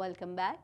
Welcome back.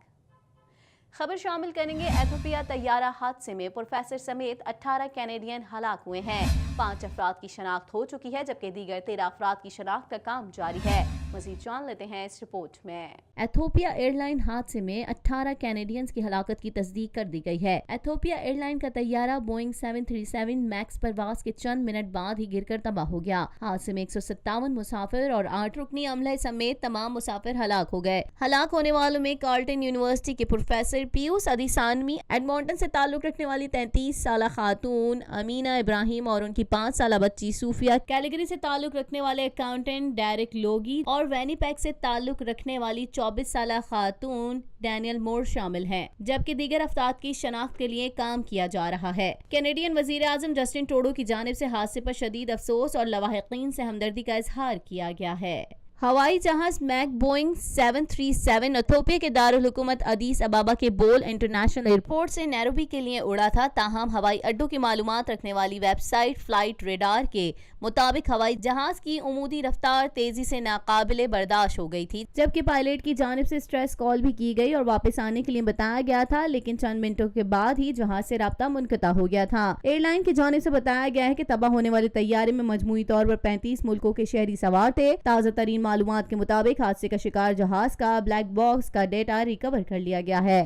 खबर शामिल करेंगे एथोपिया तैयारा हादसे में प्रोफेसर समेत 18 कैनेडियन हलाक हुए हैं। 5 अफराद की शनाख्त हो चुकी है जबकि दीगर 13 अफराद की शनाख्त का काम जारी है। मजीद जान लेते हैं इस रिपोर्ट में। एथोपिया एयरलाइन हादसे में 18 कैनेडियंस की हलाकत की तस्दीक कर दी गई है। एथोपिया एयरलाइन का तैयारा बोइंग 737 मैक्स परवाज के चंद मिनट बाद ही गिरकर तबाह हो गया। हादसे में 157 मुसाफिर और 8 रुकनी अमले समेत तमाम मुसाफिर हलाक हो गए। हलाक होने वालों में कार्ल्टन यूनिवर्सिटी के प्रोफेसर पीयूष अदिसानवी, एडमंटन से ताल्लुक रखने वाली 33 साल खातून अमीना इब्राहिम और उनकी 5 साल बच्ची सूफिया, कैलिगरी से ताल्लुक रखने वाले अकाउंटेंट डेरिक लोगी और वेनिपेग से ताल्लुक रखने वाली 24 साल खातून डैनियल मोर शामिल हैं, जबकि दीगर अफराद की शनाख्त के लिए काम किया जा रहा है। कैनेडियन वजीर आजम जस्टिन ट्रूडो की जानिब से हादसे पर शदीद अफसोस और लवाहिकीन से हमदर्दी का इजहार किया गया है। हवाई जहाज मैक बोइंग 737 एथोपिया के दारुल हुकूमत अदीस अबाबा के बोल इंटरनेशनल एयरपोर्ट से नैरोबी के लिए उड़ा था। ताहम हवाई अड्डों की मालूमात रखने वाली वेबसाइट फ्लाइट रेडार के मुताबिक हवाई जहाज की उमूदी रफ्तार तेजी से नाकाबिले बर्दाश्त हो गई थी, जबकि पायलट की जानिब से स्ट्रेस कॉल भी की गई और वापस आने के लिए बताया गया था, लेकिन चंद मिनटों के बाद ही जहाज से राब्ता मुनक़ता हो गया था। एयरलाइन की जानिब से बताया गया है कि तबाह होने वाले तैयारे में मजमूई तौर पर 35 मुल्कों के शहरी सवार थे। ताज़ा तरीन मालूमात के मुताबिक हादसे का शिकार जहाज का ब्लैक बॉक्स का डेटा रिकवर कर लिया गया है।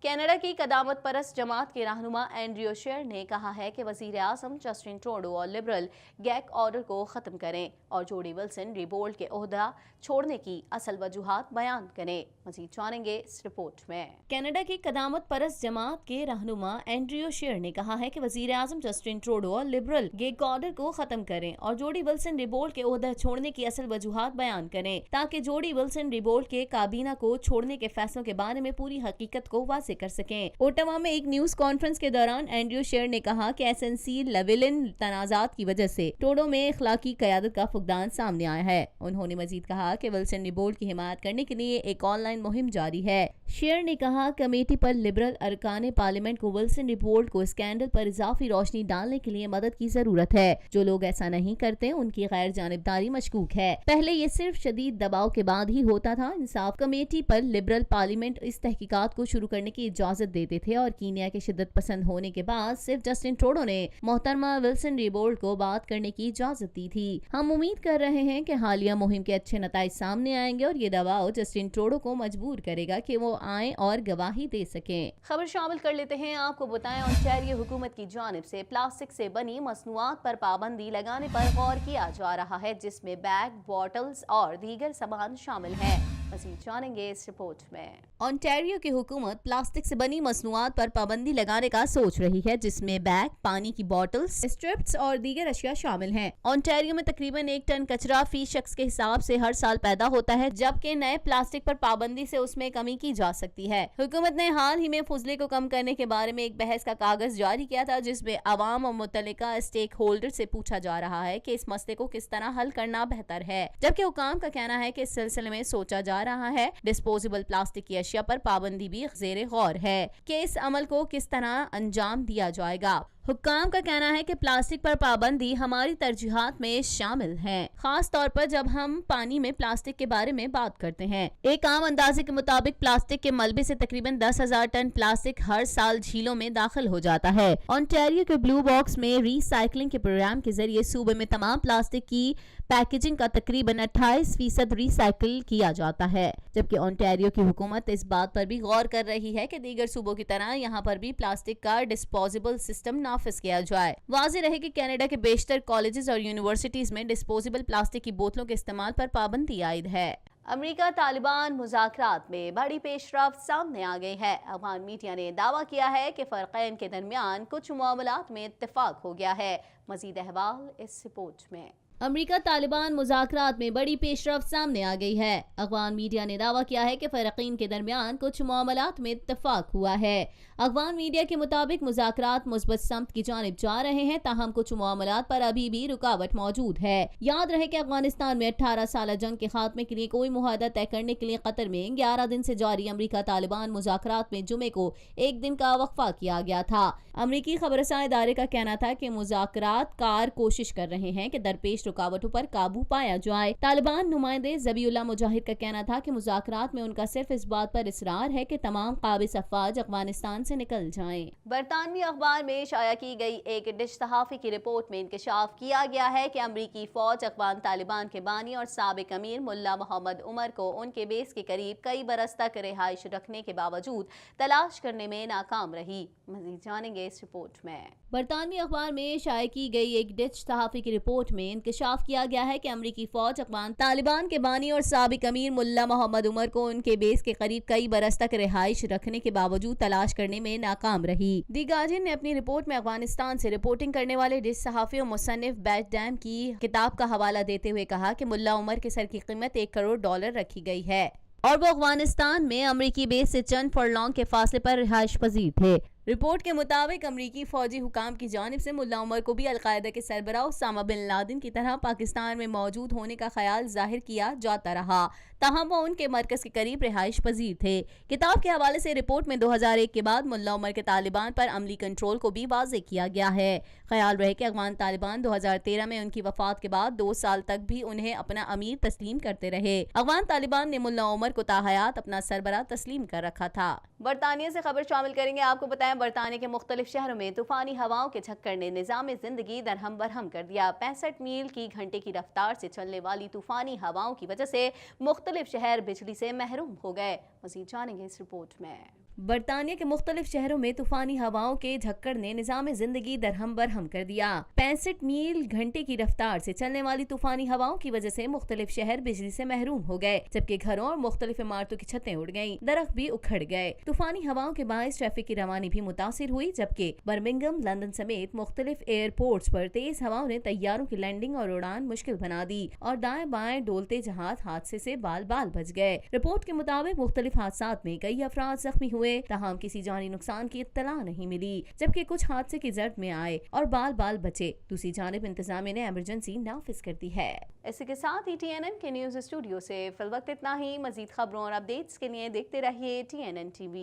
कनाडा की कदामत परस्त जमात के रहनुमा एंड्रयू शेर ने कहा है कि वजीर आज़म जस्टिन ट्रूडो और लिबरल गैग ऑर्डर को ख़त्म करें और जोडी विल्सन रिबोल्ट के ओहदा छोड़ने की असल वजूहात बयान करें। मज़ीद जानेंगे इस रिपोर्ट में। कनाडा की कदामत परस्त जमात के रहनुमा एंड्रयू शेर ने कहा है कि वजीर आज़म जस्टिन ट्रूडो और लिबरल गैग ऑर्डर को ख़त्म करें और जोडी विल्सन रिबोल्ट के ओहदा छोड़ने की असल वजूहात बयान करें, ताकि जोडी विल्सन रिबोल्ट के काबीना को छोड़ने के फैसलों के बारे में पूरी हकीकत को कर सकें। ओटावा में एक न्यूज कॉन्फ्रेंस के दौरान एंड्रयू शेर ने कहा कि एसएनसी लेवलिन तनाजात की वजह से ट्रूडो में इखलाकी क़यादत का फुकदान सामने आया है। उन्होंने मजीद कहा कि विल्सन रिबोल्ट की हिमायत करने के लिए एक ऑनलाइन मुहिम जारी है। शेर ने कहा कमेटी पर लिबरल अरकान पार्लियामेंट को विल्सन रिबोल्ट को स्कैंडल पर इजाफी रोशनी डालने के लिए मदद की जरूरत है। जो लोग ऐसा नहीं करते उनकी गैर जानिबदारी मशकूक है। पहले ये सिर्फ शदीद दबाव के बाद ही होता था। इंसाफ कमेटी पर लिबरल पार्लियामेंट इस तहकीकात को शुरू करने की इजाजत देते थे और कीनिया के शिद्दत पसंद होने के बाद सिर्फ जस्टिन ट्रूडो ने मोहतरमा विल्सन रिबोल्ट को बात करने की इजाजत दी थी। हम उम्मीद कर रहे हैं कि हालिया मुहिम के अच्छे नताइज सामने आएंगे और ये दबाव जस्टिन ट्रूडो को मजबूर करेगा कि वो आए और गवाही दे सकें। खबर शामिल कर लेते हैं। आपको बताएं ओंटारियो हुकूमत की जानिब से प्लास्टिक से बनी मसनूआत पर पाबंदी लगाने पर गौर किया जा रहा है, जिसमें बैग, बॉटल्स और दीगर सामान शामिल है। मज़ीद जानेंगे इस रिपोर्ट में। ओंटारियो की हुकूमत प्लास्टिक से बनी मसनूआत पर पाबंदी लगाने का सोच रही है, जिसमें बैग, पानी की बोतल्स, स्ट्रिप्स और दीगर अशिया शामिल हैं। ओंटारियो में तकरीबन 1 टन कचरा फी शख्स के हिसाब से हर साल पैदा होता है, जबकि नए प्लास्टिक पर पाबंदी से उसमें कमी की जा सकती है। हुकूमत ने हाल ही में फुजले को कम करने के बारे में एक बहस का कागज जारी किया था, जिसमें अवाम और मुतल्लिका स्टेक होल्डर से पूछा जा रहा है कि इस मसले को किस तरह हल करना बेहतर है, जबकि हुकाम का कहना है कि इस सिलसिले में सोचा जा रहा है। डिस्पोजेबल प्लास्टिक की अशिया पर पाबंदी भी ज़ेरे गौर है कि इस अमल को किस तरह अंजाम दिया जाएगा। हुक्काम का कहना है कि प्लास्टिक पर पाबंदी हमारी तरजीहात में शामिल है, खास तौर पर जब हम पानी में प्लास्टिक के बारे में बात करते हैं। एक आम अंदाजे के मुताबिक प्लास्टिक के मलबे से तकरीबन 10,000 टन प्लास्टिक हर साल झीलों में दाखिल हो जाता है। ओंटारियो के ब्लू बॉक्स में रिसाइकलिंग के प्रोग्राम के जरिए सूबे में तमाम प्लास्टिक की पैकेजिंग का तकरीबन 28% रिसाइकिल किया जाता है, जबकि ओंटारियो की हुकूमत इस बात पर भी गौर कर रही है कि दीगर सूबों की तरह यहाँ पर भी प्लास्टिक का डिस्पोजेबल सिस्टम नाफिज किया जाए। वाज़ेह रहे कि कनाडा के बेशतर कॉलेजेस और यूनिवर्सिटीज में डिस्पोजेबल प्लास्टिक की बोतलों के इस्तेमाल पर पाबंदी आयद है। अमेरिका तालिबान मुज़ाकरात में बड़ी पेशरफ्त सामने आ गई है। अफगान मीडिया ने दावा किया है कि फ़रक़ैन के दरमियान कुछ मामलात में इत्तेफाक हो गया है। मज़ीद अहवाल इस रिपोर्ट में। अमेरिका तालिबान मुज़ाकरात में बड़ी पेशरफ्त सामने आ गई है। अफगान मीडिया ने दावा किया है कि फ़रक़ीन के दरमियान कुछ मामलात में इत्तफ़ाक़ हुआ है। अफगान मीडिया के मुताबिक मुज़ाकरात मुस्बत समत की जानिब जा रहे हैं, ताहम कुछ मामलात पर अभी भी रुकावट मौजूद है। याद रहे कि अफगानिस्तान में 18 साल जंग के खात्मे के लिए कोई मुआहदा तय करने के लिए कतर में 11 दिन से जारी अमेरिका तालिबान मुज़ाकरात में जुमे को 1 दिन का वक्फा किया गया था। अमरीकी खबरसां इदारे का कहना था कि मुज़ाकरात कार कोशिश कर रहे हैं कि दरपेश रुकावटों पर काबू पाया जाए। तालिबान नुमाइंदे ज़बीउल्लाह मुजाहिद का कहना था कि मुज़ाकरात में उनका सिर्फ इस बात पर इसरार है कि तमाम काबिज अफवाज अफगानिस्तान से निकल जाएं। बरतानवी अखबार में शाया की गई एक डिश सहाफ़ी की रिपोर्ट में इंकशाफ किया गया है कि अमरीकी फौज अफगान तालिबान के बानी और साबिक अमीर मुल्ला मोहम्मद उमर को उनके बेस के करीब कई बरस तक रिहाइश रखने के बावजूद तलाश करने में नाकाम रही। मज़ीद जानेंगे इस रिपोर्ट में। बरतानवी अखबार में शाया की गई एक डिच सहाफ़ी की रिपोर्ट में इंकशाफ किया गया है कि अमरीकी फौज अफगान तालिबान के बानी और साबिक अमीर मुल्ला मोहम्मद उमर को उनके बेस के करीब कई बरस तक रिहाइश रखने के बावजूद तलाश करने में नाकाम रही। दी गार्जियन ने अपनी रिपोर्ट में अफगानिस्तान से रिपोर्टिंग करने वाले डिच सहाफ़ी और मुसन्निफ बैट डैम की किताब का हवाला देते हुए कहा कि मुल्ला उमर के सर की कीमत $1 करोड़ रखी गई है और वो अफगानिस्तान में अमरीकी बेस से चंद फरलॉन्ग के फासले पर रिहाइश पजीर थे। रिपोर्ट के मुताबिक अमरीकी फौजी हुकाम की जानिब से मुल्ला उमर को भी अलकायदा के सरबराह उसामा बिन लादेन की तरह पाकिस्तान में मौजूद होने का ख्याल जाहिर किया जाता रहा, ताहम वो उनके मरकज के करीब रिहाइश पजीर थे। किताब के हवाले से रिपोर्ट में 2001 के बाद मुल्ला उमर के तालिबान पर अमली कंट्रोल को भी वाज़ेह किया गया है। ख्याल रहे कि अफगान तालिबान 2013 में उनकी वफात के बाद 2 साल तक भी उन्हें अपना अमीर तस्लीम करते रहे। अफगान तालिबान ने मुल्ला उमर को ताहयात अपना सरबराह तस्लीम कर रखा था। बरतानिया से खबर शामिल करेंगे। आपको बताएं, बरतानिया के मुख्तलिफ शहरों में तूफानी हवाओं के झक्कड़ ने निज़ाम ज़िंदगी दरहम बरहम कर दिया। 65 मील की घंटे की रफ्तार से चलने वाली तूफानी हवाओं की वजह से मुख्तलिफ शहर बिजली से महरूम हो गए। मज़ीद जानेंगे इस रिपोर्ट में। बरतानिया के मुख्तलिफ शहरों में तूफानी हवाओं के झक्कड़ ने निज़ाम ज़िंदगी दरहम बरहम कर दिया। 65 मील घंटे की रफ्तार से चलने वाली तूफानी हवाओं की वजह से मुख्तलिफ शहर बिजली से महरूम हो गए, जबकि घरों और मुख्तलिफ इमारतों की छतें उड़ गईं, दरख्त भी उखड़ गए। तूफानी हवाओं के बायस ट्रैफिक की रवानी भी मुतासिर हुई, जबकि बर्मिंघम, लंदन समेत मुख्तलिफ एयरपोर्ट्स पर तेज हवाओं ने तैयारों की लैंडिंग और उड़ान मुश्किल बना दी और दाएं बाएं डोलते जहाज हादसे से बाल बाल बच गए। रिपोर्ट के मुताबिक मुख्तलिफ हादसात में कई अफराद जख्मी हुए, तहम किसी जानी नुकसान की इत्तला नहीं मिली, जबकि कुछ हादसे की जद में आए और बाल बाल बचे। दूसरी जानिब इंतजामिया ने इमरजेंसी नाफिज कर दी है। इसी के साथ ही TNN के न्यूज़ स्टूडियो से फिल वक्त इतना ही। मजीद खबरों और अपडेट्स के लिए देखते रहिए TNN TV।